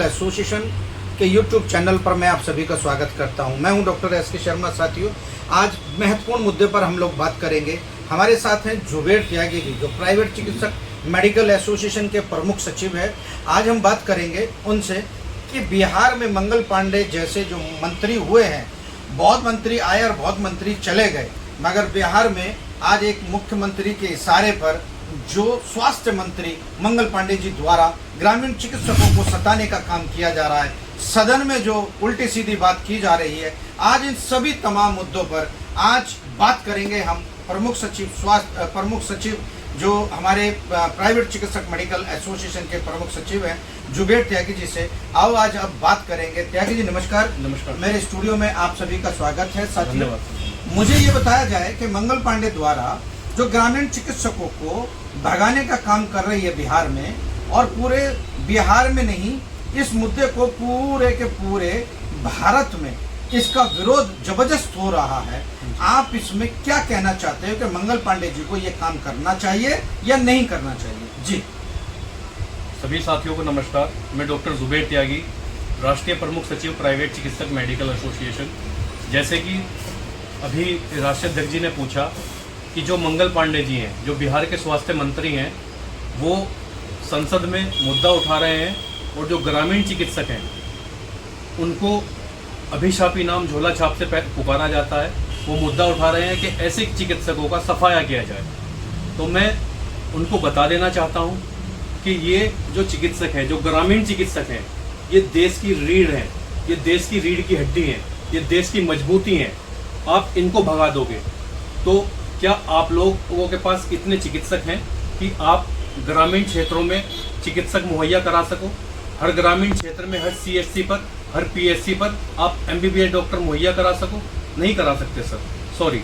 Association के YouTube channel पर मैं आप सभी का स्वागत करता हूं। मैं हूं डॉक्टर एस.के. शर्मा। साथियों, आज महत्वपूर्ण मुद्दे पर हम लोग बात करेंगे। हमारे साथ हैं जुबेर त्यागी जी, जो प्राइवेट चिकित्सक मेडिकल एसोसिएशन के प्रमुख सचिव है। आज हम बात करेंगे उनसे कि बिहार में मंगल पांडे जैसे जो मंत्री हुए हैं, बहुत मंत्री आए और बहुत मंत्री चले गए, मगर बिहार में आज एक मुख्यमंत्री के इशारे पर जो स्वास्थ्य मंत्री मंगल पांडे जी द्वारा ग्रामीण चिकित्सकों को सताने का काम किया जा रहा है, सदन में जो उल्टी सीधी बात की जा रही है, आज इन सभी तमाम मुद्दों पर आज बात करेंगे हम प्रमुख सचिव जो हमारे प्राइवेट चिकित्सक मेडिकल एसोसिएशन के प्रमुख सचिव हैं जुबेर त्यागी जी से। आओ आज अब बात करेंगे। त्यागी जी नमस्कार। नमस्कार। मेरे स्टूडियो में आप सभी का स्वागत है। साथियों, मुझे ये बताया जाए कि मंगल पांडे द्वारा जो ग्रामीण चिकित्सकों को भगाने का काम कर रही है बिहार में, और पूरे बिहार में नहीं, इस मुद्दे को पूरे के पूरे भारत में इसका विरोध जबरदस्त हो रहा है। आप इसमें क्या कहना चाहते हो कि मंगल पांडे जी को ये काम करना चाहिए या नहीं करना चाहिए? जी। सभी साथियों को नमस्कार। मैं डॉक्टर जुबेर त्यागी, राष्ट्रीय प्रमुख सचिव प्राइवेट चिकित्सक मेडिकल एसोसिएशन। जैसे कि अभी राष्ट्रीय अध्यक्ष जी ने पूछा कि जो मंगल पांडे जी हैं, जो बिहार के स्वास्थ्य मंत्री हैं, वो संसद में मुद्दा उठा रहे हैं, और जो ग्रामीण चिकित्सक हैं उनको अभिशापी नाम झोला छाप से पुकारा जाता है। वो मुद्दा उठा रहे हैं कि ऐसे चिकित्सकों का सफाया किया जाए। तो मैं उनको बता देना चाहता हूं कि ये जो चिकित्सक हैं, जो ग्रामीण चिकित्सक हैं, ये देश की रीढ़ हैं, ये देश की रीढ़ की हड्डी हैं, ये देश की मजबूती हैं। आप इनको भगा दोगे तो क्या आप लोगों के पास इतने चिकित्सक हैं कि आप ग्रामीण क्षेत्रों में चिकित्सक मुहैया करा सको? हर ग्रामीण क्षेत्र में हर सीएचसी पर, हर पीएचसी पर आप एमबीबीएस डॉक्टर मुहैया करा सको? नहीं करा सकते सर, सॉरी।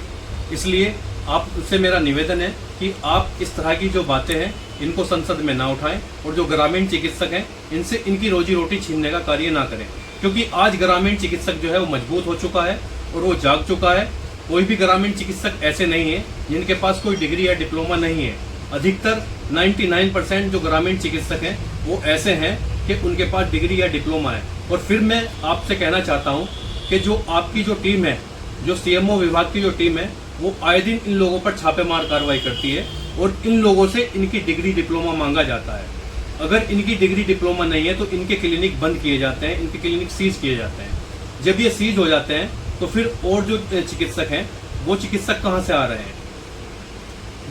इसलिए आपसे मेरा निवेदन है कि आप इस तरह की जो बातें हैं इनको संसद में ना उठाएं, और जो ग्रामीण चिकित्सक हैं इनसे इनकी रोजी रोटी छीनने का कार्य ना करें, क्योंकि आज ग्रामीण चिकित्सक जो है वो मजबूत हो चुका है और वो जाग चुका है। कोई भी ग्रामीण चिकित्सक ऐसे नहीं है जिनके पास कोई डिग्री या डिप्लोमा नहीं है। अधिकतर 99% जो ग्रामीण चिकित्सक हैं वो ऐसे हैं कि उनके पास डिग्री या डिप्लोमा है। और फिर मैं आपसे कहना चाहता हूं कि जो आपकी जो टीम है, जो सीएमओ विभाग की जो टीम है, वो आए दिन इन लोगों पर छापेमार कार्रवाई करती है और इन लोगों से इनकी डिग्री डिप्लोमा मांगा जाता है। अगर इनकी डिग्री डिप्लोमा नहीं है तो इनके क्लिनिक बंद किए जाते हैं, इनके क्लिनिक सीज किए जाते हैं। जब ये सीज हो जाते हैं तो फिर और जो चिकित्सक हैं वो चिकित्सक कहाँ से आ रहे हैं?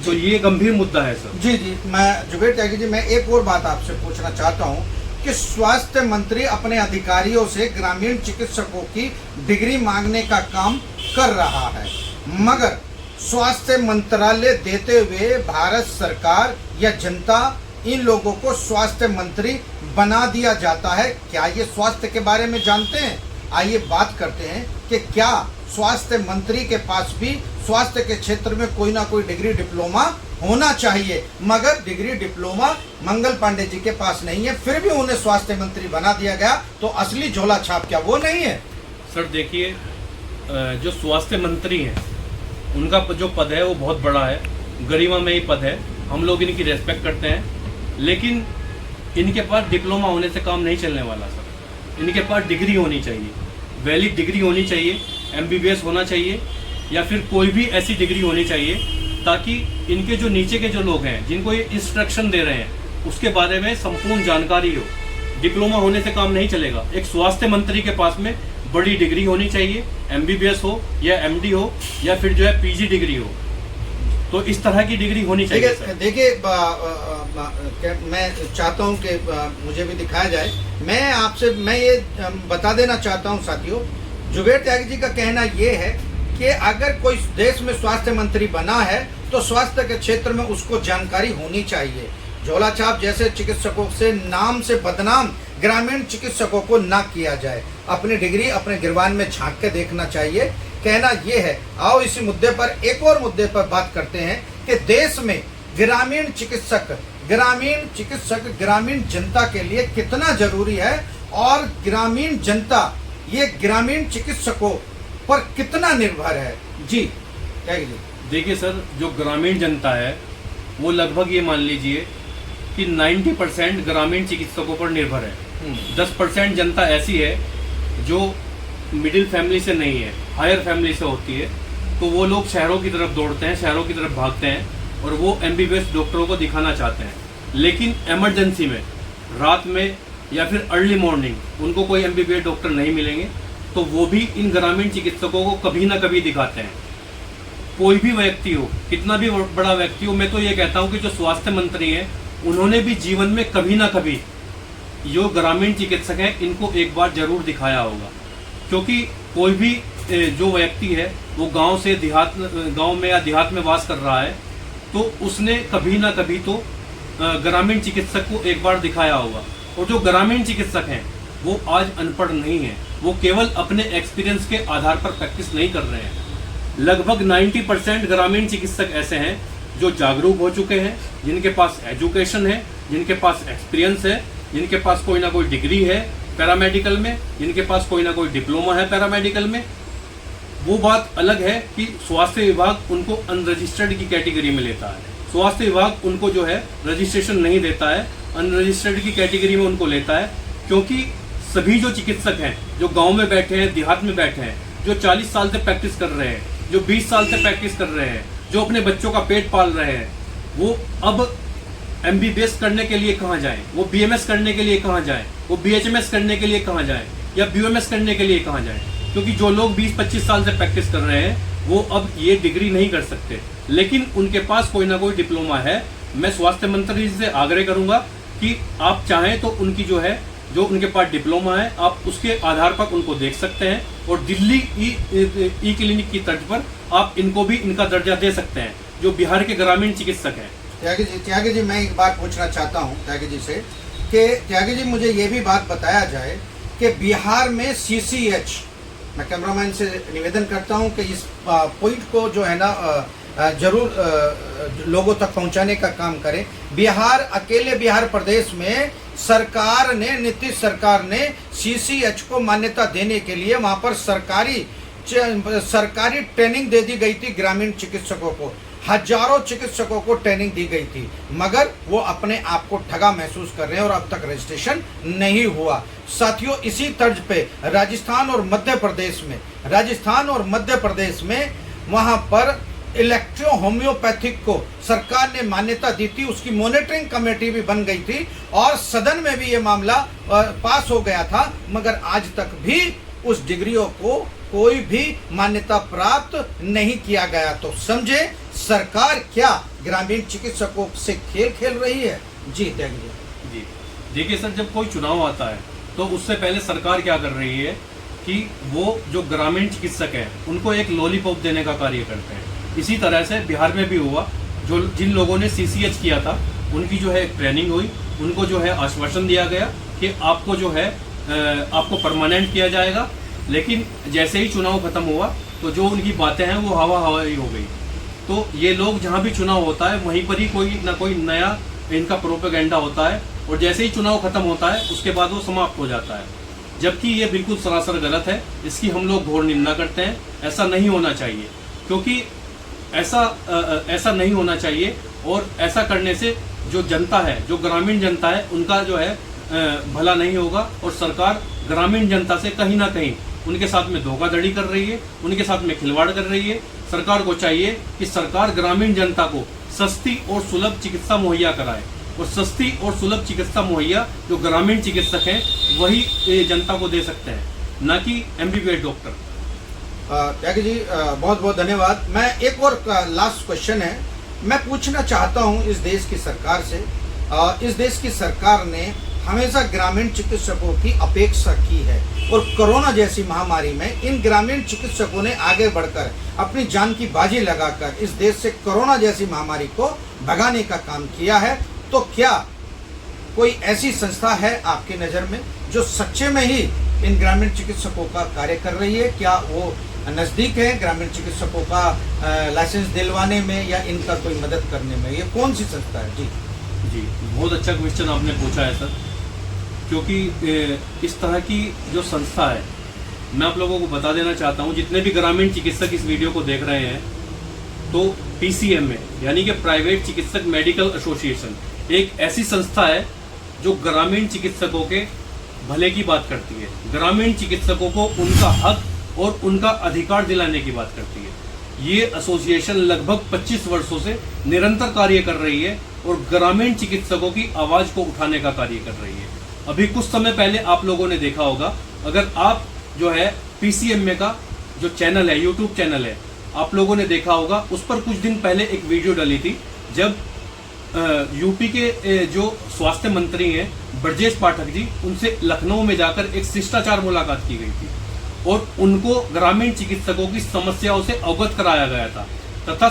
तो ये गंभीर मुद्दा है सर। जी जी, मैं जुबेर त्यागी जी, मैं एक और बात आपसे पूछना चाहता हूँ कि स्वास्थ्य मंत्री अपने अधिकारियों से ग्रामीण चिकित्सकों की डिग्री मांगने का काम कर रहा है, मगर स्वास्थ्य मंत्रालय देते हुए भारत सरकार या जनता इन लोगों को स्वास्थ्य मंत्री बना दिया जाता है। क्या ये स्वास्थ्य के बारे में जानते हैं? आइए बात करते हैं कि क्या स्वास्थ्य मंत्री के पास भी स्वास्थ्य के क्षेत्र में कोई ना कोई डिग्री डिप्लोमा होना चाहिए, मगर डिग्री डिप्लोमा मंगल पांडे जी के पास नहीं है, फिर भी उन्हें स्वास्थ्य मंत्री बना दिया गया। तो असली झोला छाप क्या वो नहीं है? सर देखिए, जो स्वास्थ्य मंत्री हैं उनका जो पद है वो बहुत बड़ा है, गरिमामयी पद है, हम लोग इनकी रेस्पेक्ट करते हैं, लेकिन इनके पास डिप्लोमा होने से काम नहीं चलने वाला सर। इनके पास डिग्री होनी चाहिए, वैलिड डिग्री होनी चाहिए, एमबीबीएस होना चाहिए, या फिर कोई भी ऐसी डिग्री होनी चाहिए ताकि इनके जो नीचे के जो लोग हैं जिनको ये इंस्ट्रक्शन दे रहे हैं उसके बारे में संपूर्ण जानकारी हो। डिप्लोमा होने से काम नहीं चलेगा। एक स्वास्थ्य मंत्री के पास में बड़ी डिग्री होनी चाहिए, एमबीबीएस हो या एमडी हो या फिर जो है पीजी डिग्री हो, तो इस तरह की डिग्री होनी चाहिए। देखिए, मैं चाहता हूं कि मुझे भी दिखाया जाए। मैं ये बता देना चाहता हूं साथियों, जुबेर त्यागी जी का कहना ये है कि अगर कोई देश में स्वास्थ्य मंत्री बना है तो स्वास्थ्य के क्षेत्र में उसको जानकारी होनी चाहिए। झोला छाप जैसे चिकित्सकों से नाम से बदनाम ग्रामीण चिकित्सकों को ना किया जाए। अपनी डिग्री अपने गिरबान में झांक के देखना चाहिए। कहना यह है। आओ इसी मुद्दे पर एक और मुद्दे पर बात करते हैं कि देश में ग्रामीण चिकित्सक ग्रामीण जनता के लिए कितना जरूरी है, और ग्रामीण जनता ये ग्रामीण चिकित्सकों पर कितना निर्भर है। जी क्या जी? देखिए सर, जो ग्रामीण जनता है वो लगभग ये मान लीजिए कि 90% ग्रामीण चिकित्सकों पर निर्भर है। 10% जनता ऐसी है जो मिडिल फैमिली से नहीं है, हायर फैमिली से होती है, तो वो लोग शहरों की तरफ दौड़ते हैं, शहरों की तरफ भागते हैं और वो MBBS डॉक्टरों को दिखाना चाहते हैं। लेकिन इमरजेंसी में, रात में या फिर अर्ली मॉर्निंग उनको कोई MBBS डॉक्टर नहीं मिलेंगे, तो वो भी इन ग्रामीण चिकित्सकों को कभी ना कभी दिखाते हैं। कोई भी व्यक्ति हो, कितना भी बड़ा व्यक्ति हो, मैं तो ये कहता हूँ कि जो स्वास्थ्य मंत्री हैं उन्होंने भी जीवन में कभी ना कभी जो ग्रामीण चिकित्सक हैं इनको एक बार जरूर दिखाया होगा। क्योंकि कोई भी जो व्यक्ति है वो गांव से देहात, गांव में या देहात में वास कर रहा है, तो उसने कभी ना कभी तो ग्रामीण चिकित्सक को एक बार दिखाया होगा। और जो ग्रामीण चिकित्सक हैं वो आज अनपढ़ नहीं है, वो केवल अपने एक्सपीरियंस के आधार पर प्रैक्टिस नहीं कर रहे हैं। लगभग 90% ग्रामीण चिकित्सक ऐसे हैं जो जागरूक हो चुके हैं, जिनके पास एजुकेशन है, जिनके पास एक्सपीरियंस है, जिनके पास कोई ना कोई डिग्री है पैरामेडिकल में, जिनके पास कोई ना कोई डिप्लोमा है पैरामेडिकल में। वो बात अलग है कि स्वास्थ्य विभाग उनको अनरजिस्टर्ड की कैटेगरी में लेता है, स्वास्थ्य विभाग उनको जो है रजिस्ट्रेशन नहीं देता है, अनरजिस्टर्ड की कैटेगरी में उनको लेता है। क्योंकि सभी जो चिकित्सक हैं जो गांव में बैठे हैं, देहात में बैठे हैं, जो 40 साल से प्रैक्टिस कर रहे हैं, जो 20 साल से प्रैक्टिस कर रहे हैं, जो अपने बच्चों का पेट पाल रहे हैं, वो अब MBBS करने के लिए कहाँ जाएं, वो BMS करने के लिए कहाँ जाएं, वो BHMS करने के लिए कहाँ जाएं, या BUMS करने के लिए कहाँ जाएं। क्योंकि जो लोग 20-25 साल से प्रैक्टिस कर रहे हैं वो अब ये डिग्री नहीं कर सकते, लेकिन उनके पास कोई ना कोई डिप्लोमा है। मैं स्वास्थ्य मंत्री जी से आग्रह करूंगा कि आप चाहें तो उनकी जो है, जो उनके पास डिप्लोमा है, आप उसके आधार पर उनको देख सकते हैं और दिल्ली ई क्लिनिक की तर्ज पर आप इनको भी इनका दर्जा दे सकते हैं, जो बिहार के ग्रामीण चिकित्सक हैं। त्यागी जी, मैं एक बात पूछना चाहता हूँ त्यागी जी से कि त्यागी जी मुझे ये भी बात बताया जाए कि बिहार में CCH, मैं कैमरामैन से निवेदन करता हूं कि इस पॉइंट को जो है ना जरूर लोगों तक पहुंचाने का काम करें। अकेले बिहार प्रदेश में सरकार ने, नीतीश सरकार ने CCH को मान्यता देने के लिए वहां पर सरकारी ट्रेनिंग दे दी गई थी। ग्रामीण चिकित्सकों को, हजारों चिकित्सकों को ट्रेनिंग दी गई थी, मगर वो अपने आप को ठगा महसूस कर रहे हैं और अब तक रजिस्ट्रेशन नहीं हुआ। साथियों, इसी तर्ज पे राजस्थान और मध्य प्रदेश में वहां पर इलेक्ट्रो होम्योपैथिक को सरकार ने मान्यता दी थी, उसकी मॉनिटरिंग कमेटी भी बन गई थी और सदन में भी ये मामला पास हो गया था, मगर आज तक भी उस डिग्रियों को कोई भी मान्यता प्राप्त नहीं किया गया। तो समझे सरकार क्या ग्रामीण चिकित्सकों से खेल खेल रही है। जी त्यागी जी, देखिए सर, जब कोई चुनाव आता है तो उससे पहले सरकार क्या कर रही है कि वो जो ग्रामीण चिकित्सक हैं उनको एक लॉलीपॉप देने का कार्य करते हैं। इसी तरह से बिहार में भी हुआ, जो जिन लोगों ने CCH किया था उनकी जो है ट्रेनिंग हुई, उनको जो है आश्वासन दिया गया कि आपको जो है आपको परमानेंट किया जाएगा। लेकिन जैसे ही चुनाव खत्म हुआ तो जो उनकी बातें हैं वो हवाई हो गई। तो ये लोग जहाँ भी चुनाव होता है वहीं पर ही कोई ना कोई नया इनका प्रोपेगेंडा होता है और जैसे ही चुनाव खत्म होता है उसके बाद वो समाप्त हो जाता है, जबकि ये बिल्कुल सरासर गलत है। इसकी हम लोग घोर निंदा करते हैं। ऐसा नहीं होना चाहिए, क्योंकि ऐसा नहीं होना चाहिए और ऐसा करने से जो जनता है, जो ग्रामीण जनता है, उनका जो है भला नहीं होगा और सरकार ग्रामीण जनता से कहीं ना कहीं उनके साथ में धोखाधड़ी कर रही है, उनके साथ में खिलवाड़ कर रही है। सरकार को चाहिए कि सरकार ग्रामीण जनता को सस्ती और सुलभ चिकित्सा मुहैया कराए और सस्ती और सुलभ चिकित्सा मुहैया जो ग्रामीण चिकित्सक हैं वही जनता को दे सकते हैं, ना कि MBBS डॉक्टर। त्यागी जी बहुत बहुत धन्यवाद। मैं एक और लास्ट क्वेश्चन है, मैं पूछना चाहता हूं इस देश की सरकार से। इस देश की सरकार ने हमेशा ग्रामीण चिकित्सकों की अपेक्षा की है और कोरोना जैसी महामारी में इन ग्रामीण चिकित्सकों ने आगे बढ़कर अपनी जान की बाजी लगाकर इस देश से कोरोना जैसी महामारी को भगाने का काम किया है। तो क्या कोई ऐसी संस्था है आपकी नज़र में जो सच्चे में ही इन ग्रामीण चिकित्सकों का कार्य कर रही है? क्या वो नज़दीक है ग्रामीण चिकित्सकों का लाइसेंस दिलवाने में या इनका कोई मदद करने में? ये कौन सी संस्था है? जी, बहुत अच्छा क्वेश्चन आपने पूछा है सर, क्योंकि इस तरह की जो संस्था है, मैं आप लोगों को बता देना चाहता हूँ, जितने भी ग्रामीण चिकित्सक इस वीडियो को देख रहे हैं, तो PCM में यानी कि प्राइवेट चिकित्सक मेडिकल एसोसिएशन एक ऐसी संस्था है जो ग्रामीण चिकित्सकों के भले की बात करती है, ग्रामीण चिकित्सकों को उनका हक और उनका अधिकार दिलाने की बात करती है। ये एसोसिएशन लगभग 25 वर्षों से निरंतर कार्य कर रही है और ग्रामीण चिकित्सकों की आवाज को उठाने का कार्य कर रही है। अभी कुछ समय पहले आप लोगों ने देखा होगा, अगर आप जो है पीसीएमए का जो चैनल है, यूट्यूब चैनल है, आप लोगों ने देखा होगा, उस पर कुछ दिन पहले एक वीडियो डली थी जब यूपी के जो स्वास्थ्य मंत्री हैं ब्रजेश पाठक जी, उनसे लखनऊ में जाकर एक शिष्टाचार मुलाकात की गई थी और उनको ग्रामीण चिकित्सकों की समस्याओं से अवगत कराया गया था तथा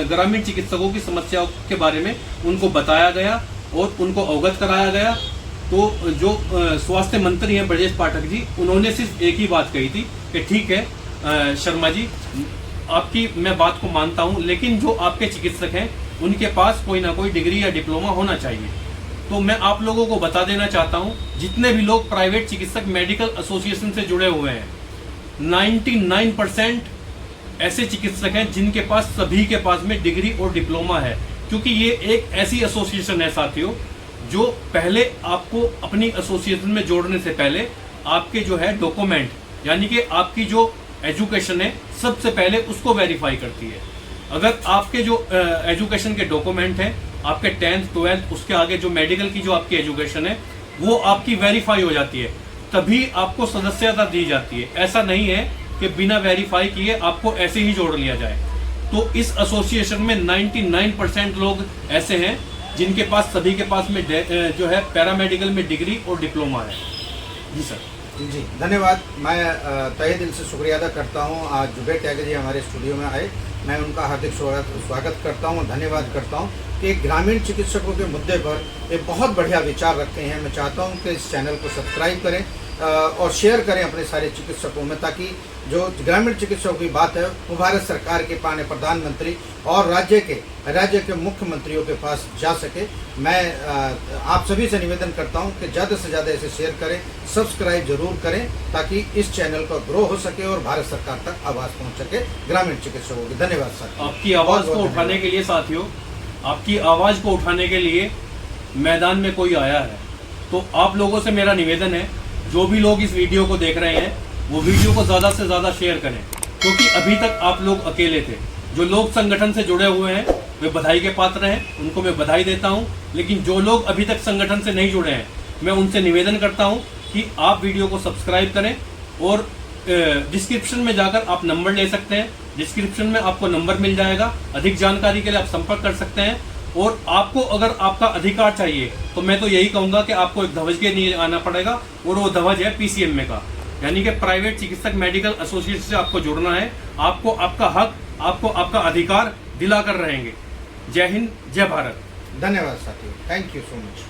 ग्रामीण चिकित्सकों की समस्याओं के बारे में उनको बताया गया और उनको अवगत कराया गया। तो जो स्वास्थ्य मंत्री हैं ब्रजेश पाठक जी, उन्होंने सिर्फ एक ही बात कही थी कि ठीक है शर्मा जी, आपकी मैं बात को मानता हूं, लेकिन जो आपके चिकित्सक हैं उनके पास कोई ना कोई डिग्री या डिप्लोमा होना चाहिए। तो मैं आप लोगों को बता देना चाहता हूं, जितने भी लोग प्राइवेट चिकित्सक मेडिकल एसोसिएशन से जुड़े हुए हैं, 99% ऐसे चिकित्सक हैं जिनके पास, सभी के पास में डिग्री और डिप्लोमा है, क्योंकि ये एक ऐसी एसोसिएशन है साथियों जो पहले आपको अपनी एसोसिएशन में जोड़ने से पहले आपके जो है डॉक्यूमेंट, यानी कि आपकी जो एजुकेशन है, सबसे पहले उसको वेरीफाई करती है। अगर आपके जो एजुकेशन के डॉक्यूमेंट हैं, आपके 10th 12th उसके आगे जो मेडिकल की जो आपकी एजुकेशन है वो आपकी वेरीफाई हो जाती है, तभी आपको सदस्यता दी जाती है। ऐसा नहीं है कि बिना वेरीफाई किए आपको ऐसे ही जोड़ लिया जाए। तो इस एसोसिएशन में 99% लोग ऐसे हैं जिनके पास, सभी के पास में जो है पैरामेडिकल में डिग्री और डिप्लोमा है। जी सर। जी धन्यवाद। मैं तहे दिल से शुक्रिया अदा करता हूँ, आज जुबेर त्यागी जी हमारे स्टूडियो में आए। मैं उनका हार्दिक स्वागत करता हूँ, धन्यवाद करता हूँ कि ग्रामीण चिकित्सकों के मुद्दे पर एक बहुत बढ़िया विचार रखते हैं। मैं चाहता हूँ कि इस चैनल को सब्सक्राइब करें और शेयर करें अपने सारे चिकित्सकों में, ताकि जो ग्रामीण चिकित्सकों की बात है वो भारत सरकार के माननीय प्रधानमंत्री और राज्य के मुख्यमंत्रियों के पास जा सके। मैं आप सभी से निवेदन करता हूं कि ज़्यादा से ज़्यादा इसे शेयर करें, सब्सक्राइब जरूर करें, ताकि इस चैनल का ग्रो हो सके और भारत सरकार तक आवाज़ पहुंच सके ग्रामीण चिकित्सकों की। धन्यवाद साथियों। आपकी आवाज़ को उठाने के लिए साथियों, आपकी आवाज़ को उठाने के लिए मैदान में कोई आया है, तो आप लोगों से मेरा निवेदन है, जो भी लोग इस वीडियो को देख रहे हैं वो वीडियो को ज़्यादा से ज़्यादा शेयर करें, क्योंकि अभी तक आप लोग अकेले थे। जो लोग संगठन से जुड़े हुए हैं वे बधाई के पात्र हैं, उनको मैं बधाई देता हूं, लेकिन जो लोग अभी तक संगठन से नहीं जुड़े हैं, मैं उनसे निवेदन करता हूं कि आप वीडियो को सब्सक्राइब करें और डिस्क्रिप्शन में जाकर आप नंबर ले सकते हैं। डिस्क्रिप्शन में आपको नंबर मिल जाएगा, अधिक जानकारी के लिए आप संपर्क कर सकते हैं। और आपको अगर आपका अधिकार चाहिए तो मैं तो यही कहूंगा कि आपको एक ध्वज के लिए आना पड़ेगा, और वो ध्वज है पीसीएमए का, यानी कि प्राइवेट चिकित्सक मेडिकल एसोसिएशन से आपको जुड़ना है। आपको आपका हक, आपको आपका अधिकार दिलाकर रहेंगे। जय हिंद, जय भारत। धन्यवाद साथियों, थैंक यू सो मच।